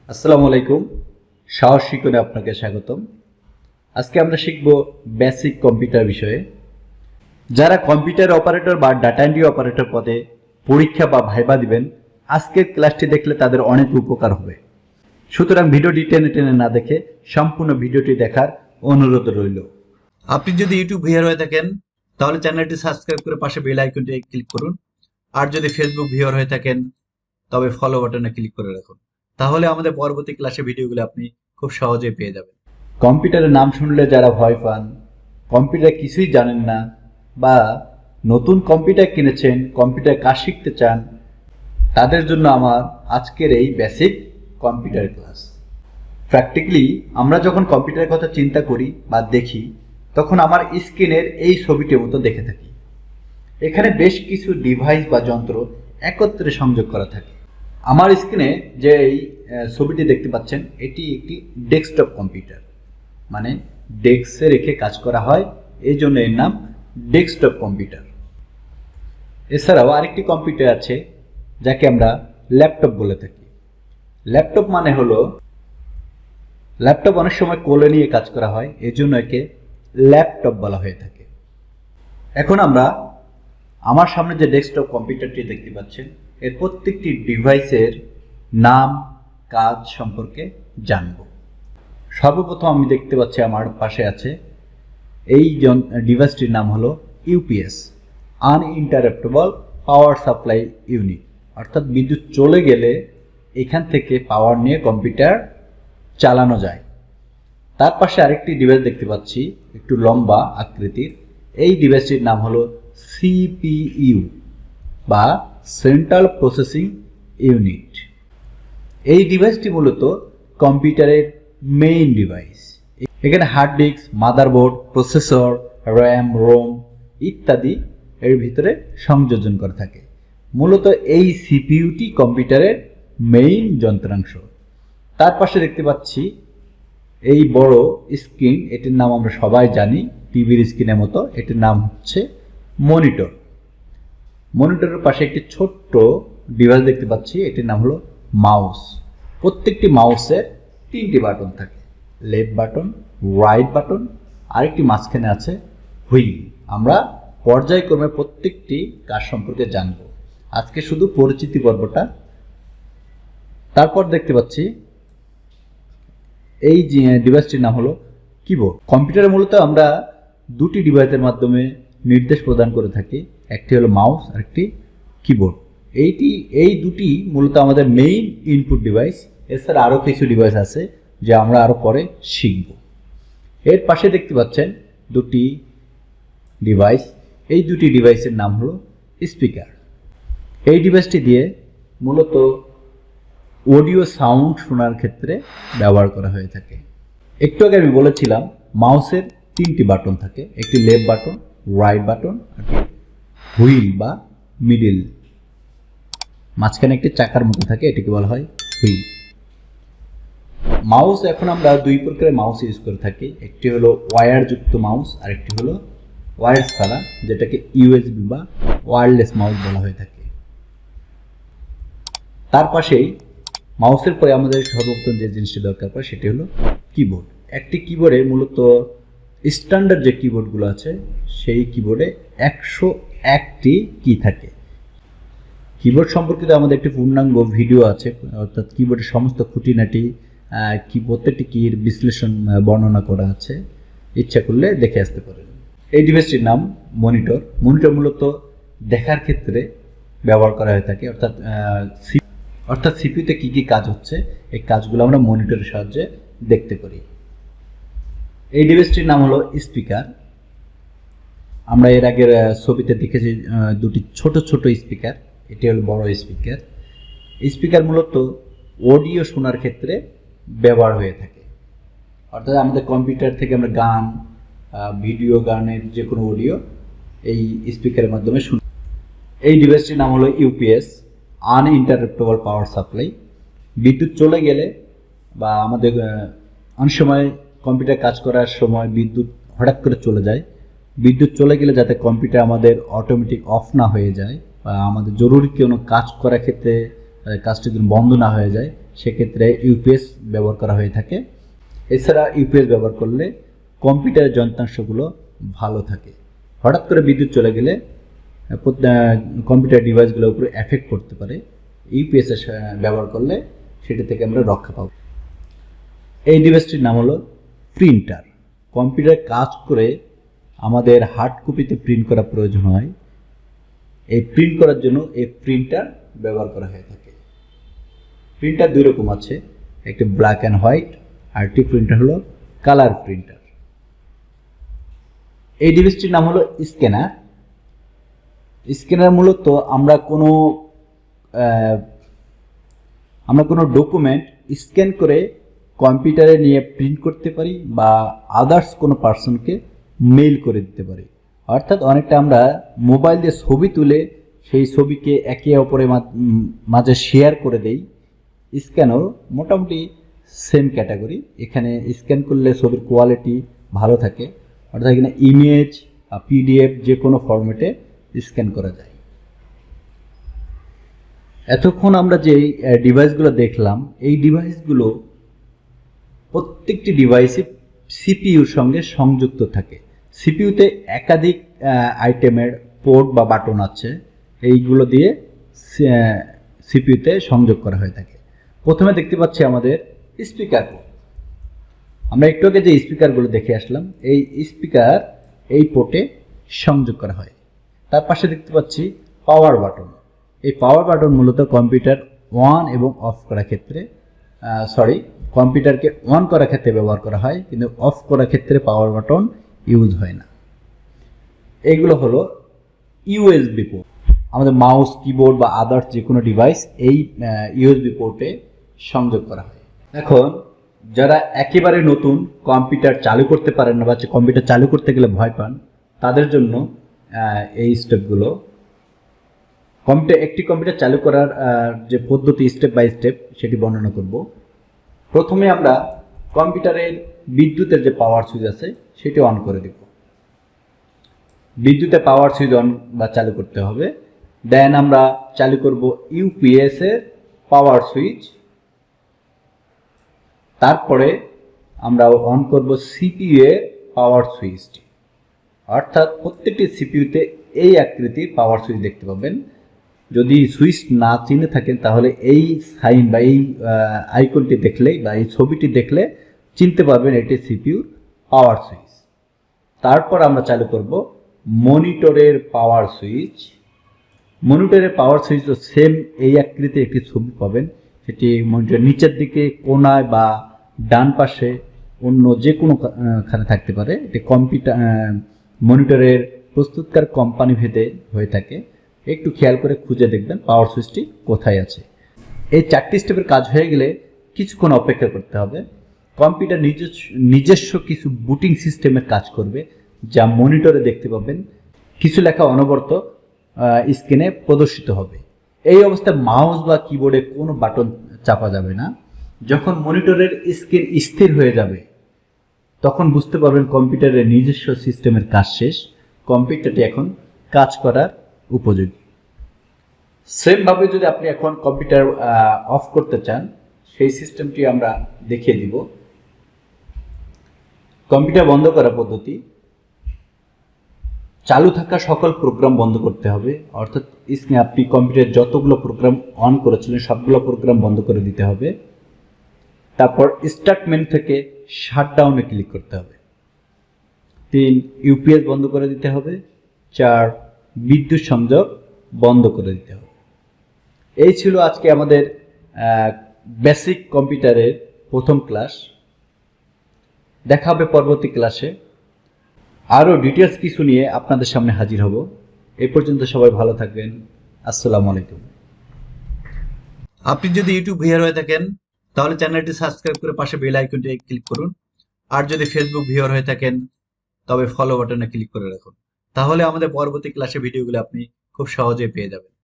আসসালামু আলাইকুম। সহজ শিখনে আপনাকে স্বাগতম। আজকে আমরা শিখব বেসিক কম্পিউটার বিষয়ে। যারা কম্পিউটার অপারেটর বা ডাটা এন্ট্রি অপারেটর পদে পরীক্ষা বা ভাইবা দিবেন, আজকের ক্লাসটি দেখলে তাদের অনেক উপকার হবে। সুতরাং ভিডিওটি টেনে টেনে না দেখে সম্পূর্ণ ভিডিওটি দেখার অনুরোধ রইল। আপনি যদি ইউটিউব ভিউয়ার হয়ে থাকেন তাহলে চ্যানেলটি সাবস্ক্রাইব করে পাশে বেল আইকনটি ক্লিক করুন। আর যদি ফেসবুক ভিউয়ার হয়ে থাকেন তবে ফলো বাটনে ক্লিক করে রাখুন। তাহলে আমাদের পরবর্তী ক্লাসে ভিডিওগুলো আপনি খুব সহজেই পেয়ে যাবেন। কম্পিউটারের নাম শুনলে যারা ভয় পান, কম্পিউটার কিছুই জানেন না, বা নতুন কম্পিউটার কিনেছেন, কম্পিউটার কাজ শিখতে চান, তাদের জন্য আমার আজকের এই বেসিক কম্পিউটার ক্লাস। প্র্যাকটিক্যালি আমরা যখন কম্পিউটারের কথা চিন্তা করি বা দেখি, তখন আমার স্ক্রিনের এই ছবিটির মতো দেখে থাকি। এখানে বেশ কিছু ডিভাইস বা যন্ত্র একত্রে সংযোগ করা থাকে। আমার স্ক্রিনে যে এই ছবিটি দেখতে পাচ্ছেন, এটি একটি ডেস্কটপ কম্পিউটার, মানে ডেস্কে রেখে কাজ করা হয়, এই জন্য এর নাম ডেস্কটপ কম্পিউটার। এছাড়াও আরেকটি কম্পিউটার আছে যাকে আমরা ল্যাপটপ বলে থাকি। ল্যাপটপ মানে হলো, ল্যাপটপ অনেক সময় কোলে নিয়ে কাজ করা হয়, এই জন্য একে ল্যাপটপ বলা হয়ে থাকে। এখন আমরা আমার সামনে যে ডেস্কটপ কম্পিউটারটি দেখতে পাচ্ছেন, এর প্রত্যেকটি ডিভাইসের নাম, কাজ সম্পর্কে জানব। সর্বপ্রথম আমি দেখতে পাচ্ছি আমার পাশে আছে এই ডিভাইসটির নাম হলো ইউপিএস, আনইন্টারাপ্টেবল পাওয়ার সাপ্লাই ইউনিট। অর্থাৎ বিদ্যুৎ চলে গেলে এখান থেকে পাওয়ার নিয়ে কম্পিউটার চালানো যায়। তার পাশে আরেকটি ডিভাইস দেখতে পাচ্ছি, একটু লম্বা আকৃতির। এই ডিভাইসটির নাম হলো সিপিইউ বা সেন্ট্রাল প্রসেসিং ইউনিট। এই ডিভাইসটি মূলত কম্পিউটারের মেইন ডিভাইস। এখানে hard disk, motherboard, processor, RAM, ROM ইত্যাদি এর ভিতরে সংযোজন করা থাকে। মূলত এই সিপিইউটি কম্পিউটারের মেইন যন্ত্রাংশ। তার পাশে দেখতে পাচ্ছি এই বড় স্ক্রিন, এটির নাম আমরা সবাই জানি, টিভির স্ক্রিনের মতো। এটির নাম হচ্ছে মনিটর। মনিটরের পাশে একটি ছোট্ট ডিভাইস দেখতে পাচ্ছি, এটির নাম হলো মাউস। প্রত্যেকটি মাউসের তিনটি বাটন থাকে, লেফট বাটন, রাইট বাটন, আরেকটি মাঝখানে আছে হুইল। আমরা পর্যায়ক্রমে প্রত্যেকটি কাজ সম্পর্কে জানব। আজকে শুধু পরিচিতি পর্বটা। তারপর দেখতে পাচ্ছি এই ডিভাইসটির নাম হলো কিবোর্ড। কম্পিউটারে মূলত আমরা দুটি ডিভাইসের মাধ্যমে নির্দেশ প্রদান করে থাকি, একটি হলো মাউস আর একটি কিবোর্ড। এই দুটি মূলত আমাদের মেইন ইনপুট ডিভাইস। এছাড়া আরও কিছু ডিভাইস আছে যা আমরা আরও পরে শিখব। এর পাশে দেখতে পাচ্ছেন দুটি ডিভাইস। এই দুটি ডিভাইসের নাম হলো স্পিকার। এই ডিভাইসটি দিয়ে মূলত অডিও সাউন্ড শোনার ক্ষেত্রে ব্যবহার করা হয়ে থাকে। একটু আগে আমি বলেছিলাম মাউসের তিনটি বাটন থাকে, একটি লেফট বাটন, রাইট বাটন, আর হুইল বা মিডিল। মাঝখানে একটি চাকার মতো থাকে, এটাকে বলা হয় হুইল। মাউস এখন আমরা দুই প্রকারের মাউস ইউজ করে থাকি, একটি হলো ওয়্যারযুক্ত মাউস আর একটি হলো ওয়্যার ছাড়া, যেটাকে ইউএসবি বা ওয়্যারলেস মাউস বলা হয়ে থাকে। তার পাশেই মাউসের পরে আমাদের সর্বপ্রথম যে জিনিসটি দরকার পড়ে সেটি হলো কিবোর্ড। একটি কিবোর্ডে মূলত স্ট্যান্ডার্ড যে কিবোর্ডগুলো আছে, সেই কিবোর্ডে 101টি কি থাকে। কিবোর্ড সম্পর্কিত আমাদের একটি পূর্ণাঙ্গ ভিডিও আছে, অর্থাৎ কিবোর্ডের সমস্ত খুঁটিনাটি, প্রত্যেকটি কির বিশ্লেষণ বর্ণনা করা আছে, ইচ্ছা করলে দেখে আসতে পারেন। এই ডিভাইসটির নাম মনিটর। মনিটর মূলত দেখার ক্ষেত্রে ব্যবহার করা হয়ে থাকে, অর্থাৎ সিপিইউতে কী কী কাজ হচ্ছে, এই কাজগুলো আমরা মনিটরের সাহায্যে দেখতে পারি। এই ডিভাইসটির নাম হলো স্পিকার। আমরা এর আগের ছবিতে দেখেছি দুটি ছোট ছোট স্পিকার, এটি হলো বড় স্পিকার। স্পিকার মূলত অডিও শোনার ক্ষেত্রে ব্যবহার হয়ে থাকে, অর্থাৎ আমাদের কম্পিউটার থেকে আমরা গান, ভিডিও, গানের যে কোনো অডিও এই স্পিকারের মাধ্যমে শুনি। এই ডিভাইসটির নাম হলো ইউপিএস, আনইন্টারাপ্টেবল পাওয়ার সাপ্লাই। বিদ্যুৎ চলে গেলে বা আমাদের অনেক সময় কম্পিউটার কাজ করার সময় বিদ্যুৎ হঠাৎ করে চলে যায়, বিদ্যুৎ চলে গেলে যাতে কম্পিউটার আমাদের অটোমেটিক অফ না হয়ে যায় বা আমাদের জরুরি কোনো কাজ করার ক্ষেত্রে কাজটি যেন বন্ধ না হয়ে যায়, সেক্ষেত্রে ইউপিএস ব্যবহার করা হয়ে থাকে। এছাড়া ইউপিএস ব্যবহার করলে কম্পিউটারের যন্ত্রাংশগুলো ভালো থাকে। হঠাৎ করে বিদ্যুৎ চলে গেলে কম্পিউটার ডিভাইসগুলোর উপরে এফেক্ট করতে পারে। ইউপিএস ব্যবহার করলে সেটি থেকে আমরা রক্ষা পাব। এই ডিভাইসটির নাম হলো প্রিন্টার। কম্পিউটার কাজ করে আমাদের হার্ড কপিতে প্রিন্ট করা প্রয়োজন হয়, এই প্রিন্ট করার জন্য এই প্রিন্টার ব্যবহার করা হয়ে থাকে। প্রিন্টার দুই রকম আছে, একটি ব্ল্যাক অ্যান্ড হোয়াইট, আর একটি প্রিন্টার হলো কালার প্রিন্টার। এই ডিভাইসটির নাম হলো স্ক্যানার। স্ক্যানার মূলত আমরা কোনো ডকুমেন্ট স্ক্যান করে কম্পিউটারে নিয়ে প্রিন্ট করতে পারি বা আদার্স কোনো পার্সনকে মেইল করে দিতে পারি। অর্থাৎ অনেকটা আমরা মোবাইল দিয়ে ছবি তুলে সেই ছবিকে একে অপরের মাঝে শেয়ার করে দেই। স্ক্যানও মোটামুটি সেম ক্যাটাগরি। এখানে স্ক্যান করলে ছবির কোয়ালিটি ভালো থাকে, অর্থাৎ এখানে ইমেজ পিডিএফ যে কোনো ফরম্যাটে স্ক্যান করা যায়। এতক্ষণ আমরা যে ডিভাইসগুলো দেখলাম, এই ডিভাইসগুলো প্রত্যেকটি ডিভাইসে সিপিইউর সঙ্গে সংযুক্ত থাকে। সিপিইউতে একাধিক আইটেমের পোর্ট বা বাটন আছে, এইগুলো দিয়ে সিপিইউতে সংযোগ করা হয়ে থাকে। প্রথমে দেখতে পাচ্ছি আমাদের স্পিকার পোর্ট। আমরা একটু আগে যে স্পিকারগুলো দেখে আসলাম, এই স্পিকার এই পোর্টে সংযোগ করা হয়। তার পাশে দেখতে পাচ্ছি পাওয়ার বাটন। এই পাওয়ার বাটন মূলত কম্পিউটার অন এবং অফ করার ক্ষেত্রে কম্পিউটারকে অন করার ক্ষেত্রে ব্যবহার করা হয়, কিন্তু অফ করার ক্ষেত্রে পাওয়ার বাটন ইউজ হয় না। এইগুলো হলো ইউএসবি পোর্ট। আমাদের মাউস, কিবোর্ড বা আদার্স যে কোনো ডিভাইস এই ইউএসবি পোর্টে সংযোগ করা হয়। এখন যারা একেবারে নতুন কম্পিউটার চালু করতে পারেন না বা কম্পিউটার চালু করতে গেলে ভয় পান, তাদের জন্য এই স্টেপগুলো। একটি কম্পিউটার চালু করার যে পদ্ধতি স্টেপ বাই স্টেপ সেটি বর্ণনা করব। প্রথমে আমরা কম্পিউটারের বিদ্যুতের যে পাওয়ার সুইচ আছে সেটি অন করে দেব। বিদ্যুতে পাওয়ার সুইচ অন বা চালু করতে হবে। দেন আমরা চালু করব ইউপিএস এর পাওয়ার সুইচ। তারপরে আমরা অন করব সিপিইউ এর পাওয়ার সুইচটি। অর্থাৎ প্রত্যেকটি সিপিইউতে এই আকৃতির পাওয়ার সুইচ দেখতে পাবেন। যদি সুইচ না চিনে থাকেন তাহলে এই সাইন বা এই আইকনটি দেখলেই বা এই ছবিটি দেখলে চিনতে পারবেন এটি সিপিইউর পাওয়ার সুইচ। তারপর আমরা চালু করব মনিটরের পাওয়ার সুইচ। মনিটরের পাওয়ার সুইচও সেম এই আকৃতির একটি ছবি পাবেন, সেটি মনিটরের নিচের দিকে কোনায় বা ডান পাশে অন্য যে কোনোখানে থাকতে পারে। এটি মনিটরের প্রস্তুতকার কোম্পানি ভেদে হয়ে থাকে। একটু খেয়াল করে খুঁজে দেখবেন পাওয়ার সুইচটি কোথায় আছে। এই 4টি স্টেপের কাজ হয়ে গেলে কিছুক্ষণ অপেক্ষা করতে হবে। কম্পিউটার নিজস্ব কিছু বুটিং সিস্টেমের কাজ করবে, যা মনিটরে দেখতে পাবেন। কিছু লেখা অনবরত স্ক্রিনে প্রদর্শিত হবে। এই অবস্থায় মাউস বা কিবোর্ডে কোনো বাটন চাপা যাবে না। যখন মনিটরের স্ক্রিন স্থির হয়ে যাবে তখন বুঝতে পারবেন কম্পিউটারের নিজস্ব সিস্টেমের কাজ শেষ, কম্পিউটারটি এখন কাজ করার উপযোগী। সেমভাবে যদি আপনি এখন কম্পিউটার অফ করতে চান, সেই সিস্টেমটি আমরা দেখিয়ে দিব। কম্পিউটার বন্ধ করার পদ্ধতি: চালু থাকা সকল প্রোগ্রাম বন্ধ করতে হবে। অর্থাৎ আপনি কম্পিউটারে যতগুলো প্রোগ্রাম অন করেছিলেন সবগুলো প্রোগ্রাম বন্ধ করে দিতে হবে। তারপর স্টার্ট মেনু থেকে শাটডাউনে ক্লিক করতে হবে। 3 ইউপিএস বন্ধ করে দিতে হবে। 4 বিদ্যুৎ সংযোগ বন্ধ করে দিতে হবে। এই ছিল আজকে আমাদের বেসিক কম্পিউটারের প্রথম ক্লাস। দেখা হবে পরবর্তী ক্লাসে। আরও ডিটেলস কিছু নিয়ে আপনাদের সামনে হাজির হব। এই পর্যন্ত সবাই ভালো থাকবেন। আসসালামু আলাইকুম। আপনি যদি ইউটিউব ভিউয়ার হয়ে থাকেন তাহলে চ্যানেলটি সাবস্ক্রাইব করে পাশে বেল আইকনটি ক্লিক করুন। আর যদি ফেসবুক ভিউয়ার হয়ে থাকেন তবে ফলো বাটনে ক্লিক করে রাখুন। তাহলে আমাদের পরবর্তী ক্লাসে ভিডিওগুলো আপনি খুব সহজেই পেয়ে যাবেন।